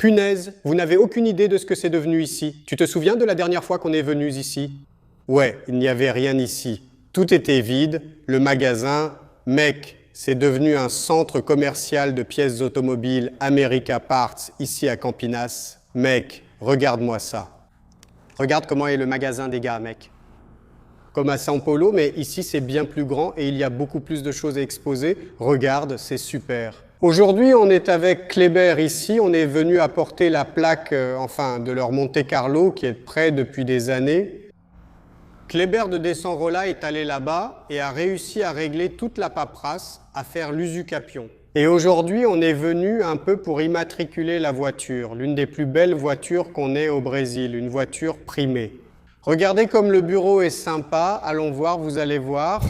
Punaise, vous n'avez aucune idée de ce que c'est devenu ici. Tu te souviens de la dernière fois qu'on est venus ici? Ouais, il n'y avait rien ici. Tout était vide, le magasin, mec, c'est devenu un centre commercial de pièces automobiles America Parts ici à Campinas. Mec, regarde-moi ça. Regarde comment est le magasin des gars, mec. Comme à São Paulo, mais ici c'est bien plus grand et il y a beaucoup plus de choses à exposer. Regarde, c'est super. Aujourd'hui, on est avec Kléber ici. On est venu apporter la plaque de leur Monte Carlo qui est prêt depuis des années. Kléber de Descenrola est allé là-bas et a réussi à régler toute la paperasse, à faire l'usucapion. Et aujourd'hui, on est venu un peu pour immatriculer la voiture, l'une des plus belles voitures qu'on ait au Brésil, une voiture primée. Regardez comme le bureau est sympa. Allons voir, vous allez voir.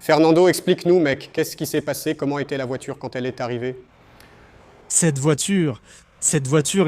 Fernando, explique-nous, mec, qu'est-ce qui s'est passé? Comment était la voiture quand elle est arrivée? Cette voiture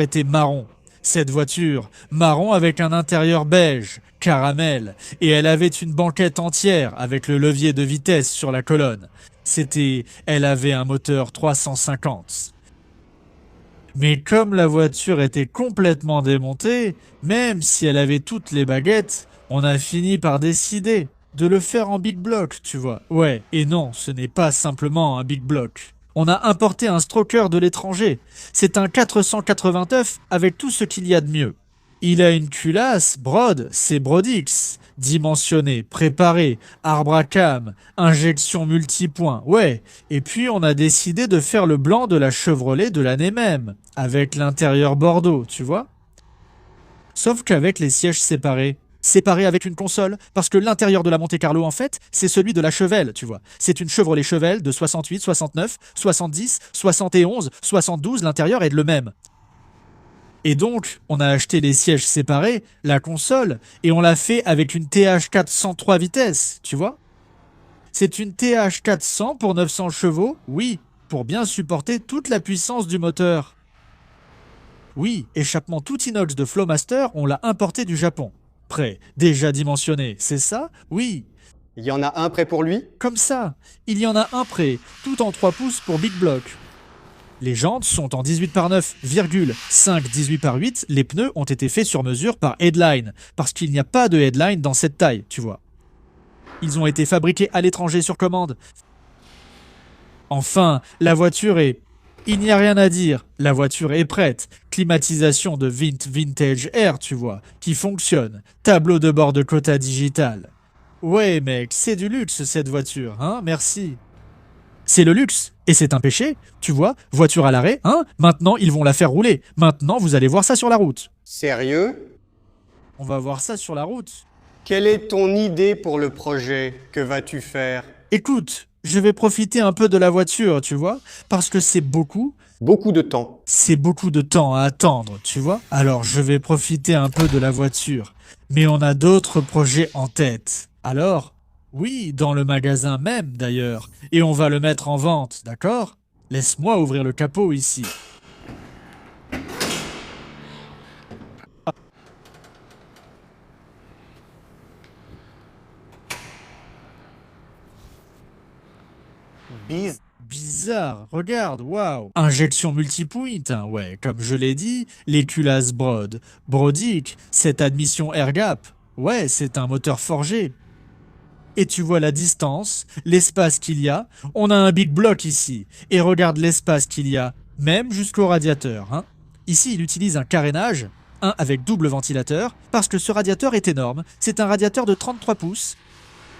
était marron. Cette voiture, marron avec un intérieur beige, caramel, et elle avait une banquette entière avec le levier de vitesse sur la colonne. Elle avait un moteur 350. Mais comme la voiture était complètement démontée, même si elle avait toutes les baguettes, on a fini par décider de le faire en big block, tu vois. Ouais, et non, ce n'est pas simplement un big block. On a importé un stroker de l'étranger. C'est un 489 avec tout ce qu'il y a de mieux. Il a une culasse Brod, c'est Brodix. Dimensionné, préparé, arbre à cam, injection multipoint, ouais. Et puis on a décidé de faire le blanc de la Chevrolet de l'année même, avec l'intérieur bordeaux, tu vois. Sauf qu'avec les sièges séparés. Séparés avec une console, parce que l'intérieur de la Monte Carlo, en fait, c'est celui de la Chevelle, tu vois. C'est une Chevrolet Chevelle de 68, 69, 70, 71, 72, l'intérieur est le même. Et donc, on a acheté les sièges séparés, la console, et on l'a fait avec une TH400 3 vitesses, tu vois. C'est une TH400 pour 900 chevaux, oui, pour bien supporter toute la puissance du moteur. Oui, échappement tout inox de Flowmaster, on l'a importé du Japon. Prêt, déjà dimensionné, c'est ça? Oui. Il y en a un prêt pour lui? Comme ça, il y en a un prêt, tout en 3 pouces pour Big Block. Les jantes sont en 18 par 9, 5 18 par 8, les pneus ont été faits sur mesure par Headline, parce qu'il n'y a pas de Headline dans cette taille, tu vois. Ils ont été fabriqués à l'étranger sur commande. Enfin, la voiture est... Il n'y a rien à dire, la voiture est prête. Climatisation de Vintage Air, tu vois, qui fonctionne. Tableau de bord de quota digital. Ouais mec, c'est du luxe cette voiture, hein, merci. C'est le luxe, et c'est un péché, tu vois, voiture à l'arrêt, hein, maintenant ils vont la faire rouler. Maintenant vous allez voir ça sur la route. Sérieux? On va voir ça sur la route. Quelle est ton idée pour le projet? Que vas-tu faire? Écoute, je vais profiter un peu de la voiture, tu vois, parce que c'est beaucoup. Beaucoup de temps. C'est beaucoup de temps à attendre, tu vois. Alors je vais profiter un peu de la voiture. Mais on a d'autres projets en tête. Alors, oui, dans le magasin même d'ailleurs. Et on va le mettre en vente, d'accord? Laisse-moi ouvrir le capot ici. Bizarre, regarde, waouh. Injection multipoint, hein, ouais, comme je l'ai dit, les culasses Brod. Brodic, cette admission air gap. Ouais, c'est un moteur forgé. Et tu vois la distance, l'espace qu'il y a. On a un big block ici. Et regarde l'espace qu'il y a, même jusqu'au radiateur, hein. Ici, il utilise un carénage, un avec double ventilateur, parce que ce radiateur est énorme. C'est un radiateur de 33 pouces.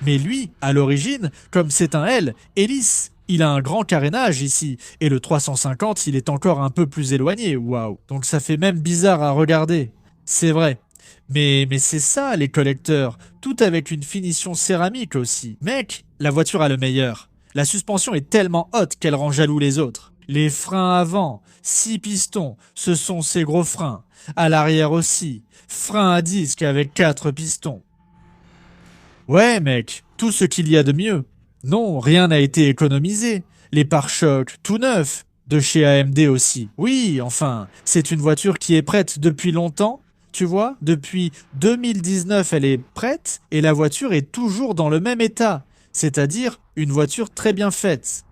Mais lui, à l'origine, comme c'est un L, hélice. Il a un grand carénage ici, et le 350, il est encore un peu plus éloigné, waouh. Donc ça fait même bizarre à regarder. C'est vrai. Mais c'est ça, les collecteurs. Tout avec une finition céramique aussi. Mec, la voiture a le meilleur. La suspension est tellement haute qu'elle rend jaloux les autres. Les freins avant, 6 pistons, ce sont ces gros freins. À l'arrière aussi. Frein à disque avec 4 pistons. Ouais, mec, tout ce qu'il y a de mieux. Non, rien n'a été économisé. Les pare-chocs, tout neufs, de chez AMD aussi. Oui, enfin, c'est une voiture qui est prête depuis longtemps. Tu vois, depuis 2019, elle est prête et la voiture est toujours dans le même état. C'est-à-dire une voiture très bien faite.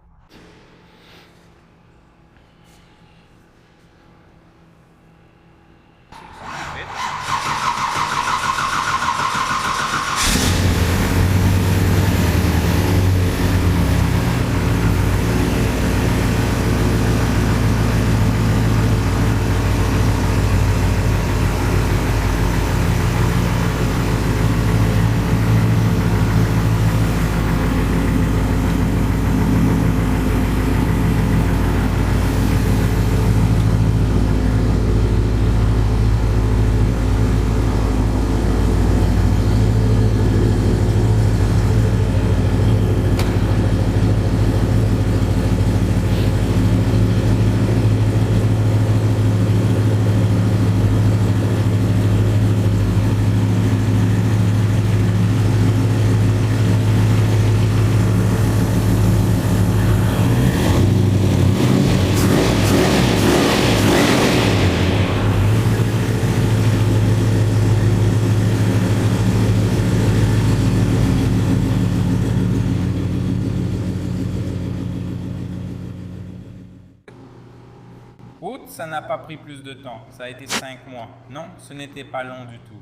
Outre, ça n'a pas pris plus de temps, ça a été 5 mois. Non, ce n'était pas long du tout.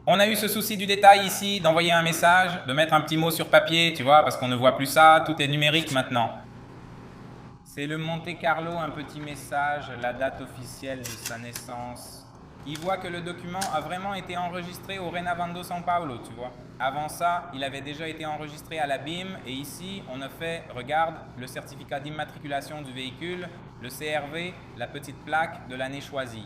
On a eu ce souci du détail ici, d'envoyer un message, de mettre un petit mot sur papier, tu vois, parce qu'on ne voit plus ça, tout est numérique maintenant. C'est le Monte Carlo, un petit message, la date officielle de sa naissance. Il voit que le document a vraiment été enregistré au Renavando São Paulo, tu vois. Avant ça, il avait déjà été enregistré à la BIM et ici, on a fait, regarde, le certificat d'immatriculation du véhicule, le CRV, la petite plaque de l'année choisie.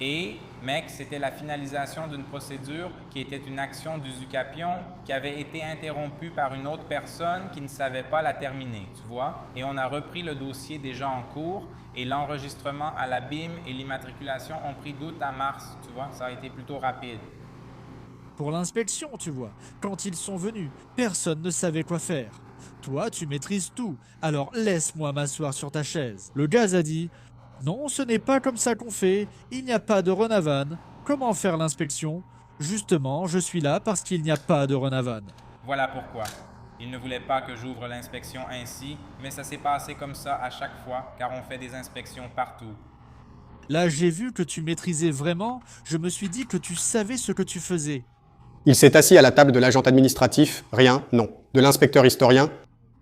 Et, mec, c'était la finalisation d'une procédure qui était une action d'usucapion qui avait été interrompue par une autre personne qui ne savait pas la terminer, tu vois. Et on a repris le dossier déjà en cours et l'enregistrement à la BIM et l'immatriculation ont pris d'août à mars, tu vois. Ça a été plutôt rapide. Pour l'inspection, tu vois, quand ils sont venus, personne ne savait quoi faire. Toi, tu maîtrises tout, alors laisse-moi m'asseoir sur ta chaise. Le gaz a dit « Non, ce n'est pas comme ça qu'on fait, il n'y a pas de Renavan. Comment faire l'inspection ? Justement, je suis là parce qu'il n'y a pas de Renavan. » Voilà pourquoi. Il ne voulait pas que j'ouvre l'inspection ainsi, mais ça s'est passé comme ça à chaque fois, car on fait des inspections partout. Là, j'ai vu que tu maîtrisais vraiment, je me suis dit que tu savais ce que tu faisais. Il s'est assis à la table de l'agent administratif. Rien, non. De l'inspecteur historien.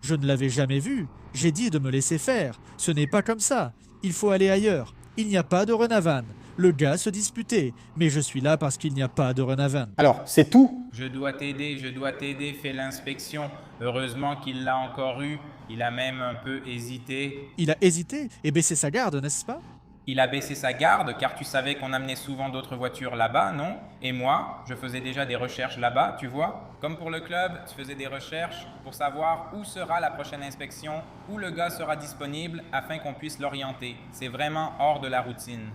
Je ne l'avais jamais vu. J'ai dit de me laisser faire. Ce n'est pas comme ça. Il faut aller ailleurs. Il n'y a pas de Renavan. Le gars se disputait. Mais je suis là parce qu'il n'y a pas de Renavan. Alors, c'est tout? Je dois t'aider, fais l'inspection. Heureusement qu'il l'a encore eu. Il a même un peu hésité. Il a hésité et baissé sa garde, n'est-ce pas ? Il a baissé sa garde car tu savais qu'on amenait souvent d'autres voitures là-bas, non? Et moi, je faisais déjà des recherches là-bas, tu vois? Comme pour le club, tu faisais des recherches pour savoir où sera la prochaine inspection, où le gars sera disponible afin qu'on puisse l'orienter. C'est vraiment hors de la routine.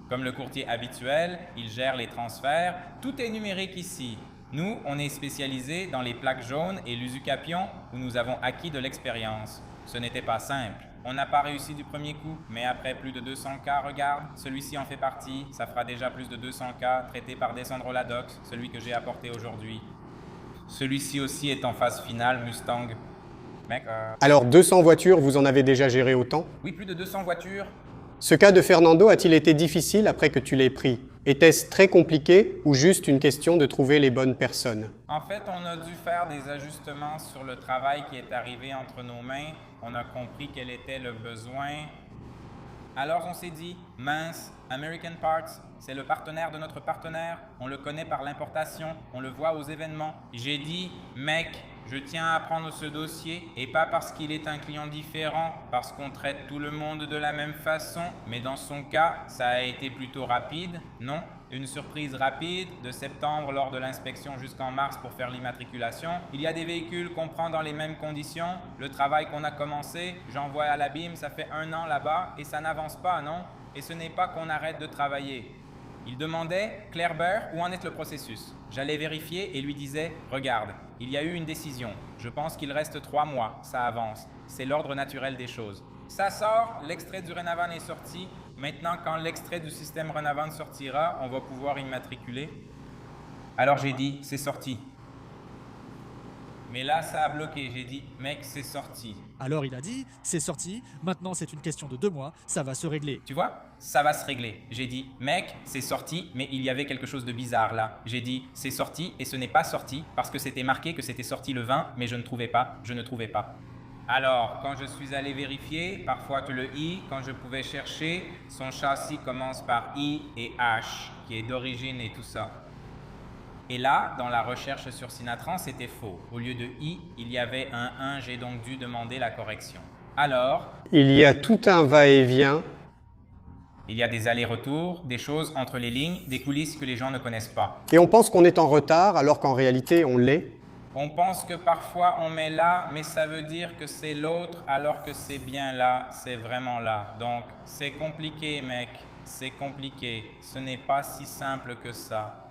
Comme le courtier habituel, il gère les transferts. Tout est numérique ici. Nous, on est spécialisés dans les plaques jaunes et l'usucapion où nous avons acquis de l'expérience. Ce n'était pas simple. On n'a pas réussi du premier coup, mais après plus de 200 cas, regarde, celui-ci en fait partie. Ça fera déjà plus de 200 cas traités par Descendro Ladox, celui que j'ai apporté aujourd'hui. Celui-ci aussi est en phase finale, Mustang. Mec, Alors, 200 voitures, vous en avez déjà géré autant? Oui, plus de 200 voitures. Ce cas de Fernando a-t-il été difficile après que tu l'aies pris? Était-ce très compliqué ou juste une question de trouver les bonnes personnes? En fait, on a dû faire des ajustements sur le travail qui est arrivé entre nos mains. On a compris quel était le besoin. Alors on s'est dit, mince, American Parts, c'est le partenaire de notre partenaire. On le connaît par l'importation, on le voit aux événements. J'ai dit, mec, je tiens à prendre ce dossier, et pas parce qu'il est un client différent, parce qu'on traite tout le monde de la même façon, mais dans son cas, ça a été plutôt rapide, non? Une surprise rapide, de septembre lors de l'inspection jusqu'en mars pour faire l'immatriculation. Il y a des véhicules qu'on prend dans les mêmes conditions. Le travail qu'on a commencé, j'envoie à la BIM, ça fait 1 an là-bas, et ça n'avance pas, non? Et ce n'est pas qu'on arrête de travailler. Il demandait, Claire Beurre, où en est le processus? J'allais vérifier et lui disais, regarde, il y a eu une décision. Je pense qu'il reste 3 mois, ça avance. C'est l'ordre naturel des choses. Ça sort, l'extrait du Renavan est sorti. Maintenant, quand l'extrait du système Renavan sortira, on va pouvoir immatriculer. Alors j'ai dit, c'est sorti. Mais là, ça a bloqué. J'ai dit, mec, c'est sorti. Alors il a dit, c'est sorti, maintenant c'est une question de 2 mois, ça va se régler. Tu vois, ça va se régler. J'ai dit, mec, c'est sorti, mais il y avait quelque chose de bizarre là. J'ai dit, c'est sorti et ce n'est pas sorti parce que c'était marqué que c'était sorti le 20, mais je ne trouvais pas. Alors, quand je suis allé vérifier, parfois que le I, quand je pouvais chercher, son châssis commence par I et H, qui est d'origine et tout ça. Et là, dans la recherche sur Sinatran, c'était faux. Au lieu de I, il y avait un 1, j'ai donc dû demander la correction. Alors, Il y a tout un va-et-vient. il y a des allers-retours, des choses entre les lignes, des coulisses que les gens ne connaissent pas. Et on pense qu'on est en retard alors qu'en réalité on l'est. On pense que parfois on met là, mais ça veut dire que c'est l'autre alors que c'est bien là, c'est vraiment là. Donc c'est compliqué mec, c'est compliqué. Ce n'est pas si simple que ça.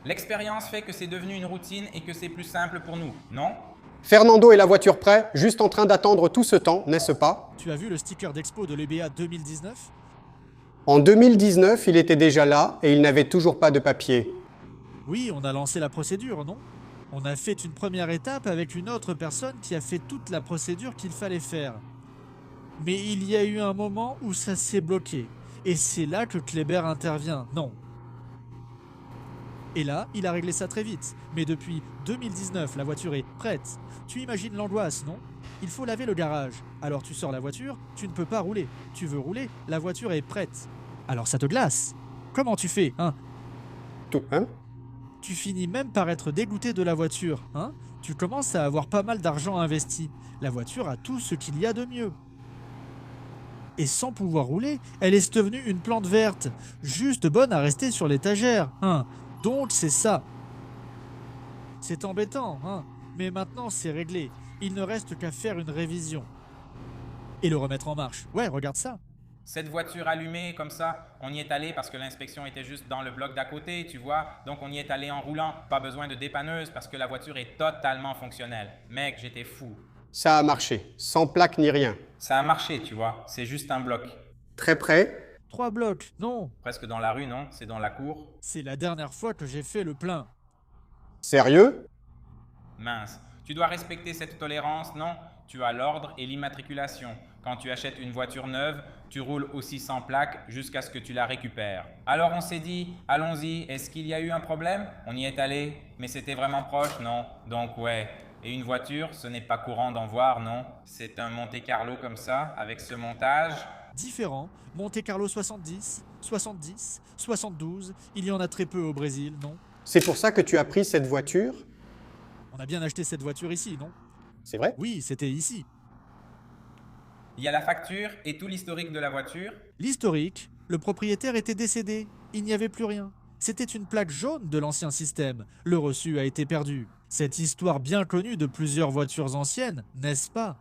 L'expérience fait que c'est devenu une routine et que c'est plus simple pour nous, non? Fernando et la voiture prêt, juste en train d'attendre tout ce temps, n'est-ce pas? Tu as vu le sticker d'expo de l'EBA 2019? En 2019, il était déjà là et il n'avait toujours pas de papier. Oui, on a lancé la procédure, non? On a fait une première étape avec une autre personne qui a fait toute la procédure qu'il fallait faire. Mais il y a eu un moment où ça s'est bloqué. Et c'est là que Kléber intervient, non? Et là, il a réglé ça très vite. Mais depuis 2019, la voiture est prête. Tu imagines l'angoisse, non? Il faut laver le garage. Alors tu sors la voiture, tu ne peux pas rouler. Tu veux rouler, la voiture est prête. Alors ça te glace. Comment tu fais, hein? Tout, hein? Tu finis même par être dégoûté de la voiture, hein? Tu commences à avoir pas mal d'argent investi. La voiture a tout ce qu'il y a de mieux. Et sans pouvoir rouler, elle est devenue une plante verte, juste bonne à rester sur l'étagère, hein? Donc c'est ça. C'est embêtant, hein? Mais maintenant c'est réglé. Il ne reste qu'à faire une révision. Et le remettre en marche. Ouais, regarde ça. Cette voiture allumée comme ça, on y est allé parce que l'inspection était juste dans le bloc d'à côté, tu vois. Donc on y est allé en roulant, pas besoin de dépanneuse parce que la voiture est totalement fonctionnelle. Mec, j'étais fou. Ça a marché, sans plaque ni rien. Ça a marché, tu vois, c'est juste un bloc. Très près. 3 blocs, non. Presque dans la rue, non? C'est dans la cour. C'est la dernière fois que j'ai fait le plein. Sérieux? Mince. Tu dois respecter cette tolérance, non? Tu as l'ordre et l'immatriculation. Quand tu achètes une voiture neuve, tu roules aussi sans plaque jusqu'à ce que tu la récupères. Alors on s'est dit, allons-y, est-ce qu'il y a eu un problème? On y est allé, mais c'était vraiment proche, non? Donc ouais. Et une voiture, ce n'est pas courant d'en voir, non? C'est un Monte-Carlo comme ça, avec ce montage. Différent, Monte-Carlo 70, 70, 72, il y en a très peu au Brésil, non? C'est pour ça que tu as pris cette voiture? On a bien acheté cette voiture ici, non? C'est vrai? Oui, c'était ici. Il y a la facture et tout l'historique de la voiture. L'historique, le propriétaire était décédé, il n'y avait plus rien. C'était une plaque jaune de l'ancien système, le reçu a été perdu. Cette histoire bien connue de plusieurs voitures anciennes, n'est-ce pas?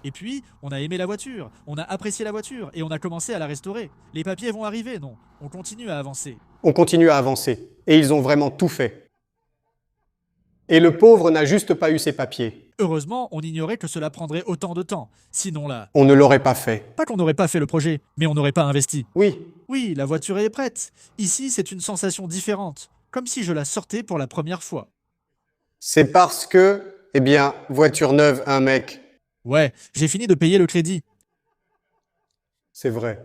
Et puis, on a aimé la voiture, on a apprécié la voiture et on a commencé à la restaurer. Les papiers vont arriver, non? On continue à avancer. On continue à avancer. Et ils ont vraiment tout fait. Et le pauvre n'a juste pas eu ses papiers. Heureusement, on ignorait que cela prendrait autant de temps. Sinon là, On ne l'aurait pas fait. pas qu'on n'aurait pas fait le projet, mais on n'aurait pas investi. Oui, Oui, la voiture est prête. Ici, c'est une sensation différente, comme si je la sortais pour la première fois. c'est parce que, eh bien, voiture neuve, un mec. Ouais, j'ai fini de payer le crédit. C'est vrai.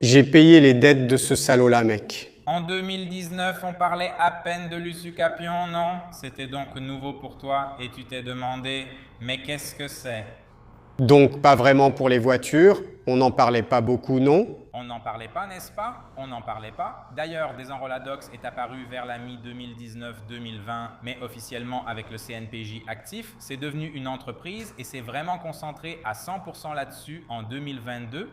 J'ai payé les dettes de ce salaud-là, mec. En 2019, on parlait à peine de l'usucapion, non? C'était donc nouveau pour toi et tu t'es demandé, mais qu'est-ce que c'est? Donc, pas vraiment pour les voitures. On n'en parlait pas beaucoup, non? On n'en parlait pas, n'est-ce pas? On n'en parlait pas. D'ailleurs, Desenroladox est apparu vers la mi-2019-2020, mais officiellement avec le CNPJ actif. C'est devenu une entreprise et c'est vraiment concentré à 100% là-dessus en 2022.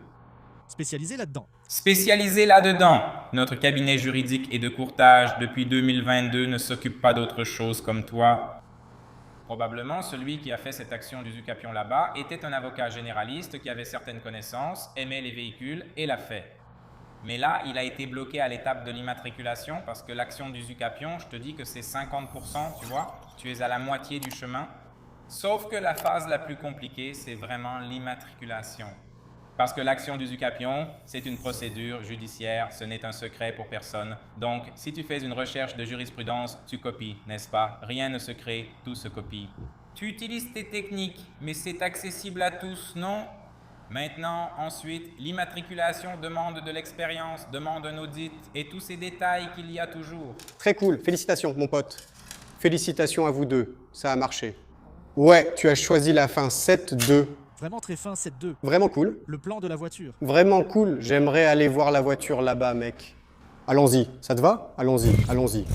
Spécialisé là-dedans. Spécialisé là-dedans. Notre cabinet juridique et de courtage depuis 2022 ne s'occupe pas d'autre chose comme toi. Probablement, celui qui a fait cette action d'usucapion là-bas était un avocat généraliste qui avait certaines connaissances, aimait les véhicules et l'a fait. Mais là, il a été bloqué à l'étape de l'immatriculation parce que l'action d'usucapion, je te dis que c'est 50%, tu vois, tu es à la moitié du chemin. Sauf que la phase la plus compliquée, c'est vraiment l'immatriculation. Parce que l'action d'usucapion, c'est une procédure judiciaire, ce n'est un secret pour personne. Donc, si tu fais une recherche de jurisprudence, tu copies, n'est-ce pas? Rien ne se crée, tout se copie. Tu utilises tes techniques, mais c'est accessible à tous, non? Maintenant, ensuite, l'immatriculation demande de l'expérience, demande un audit et tous ces détails qu'il y a toujours. Très cool, félicitations mon pote. Félicitations à vous deux, ça a marché. Ouais, tu as choisi la fin 7-2. Vraiment très fin, 7-2. Vraiment cool. Le plan de la voiture. Vraiment cool, j'aimerais aller voir la voiture là-bas, mec. Allons-y, ça te va? Allons-y, allons-y.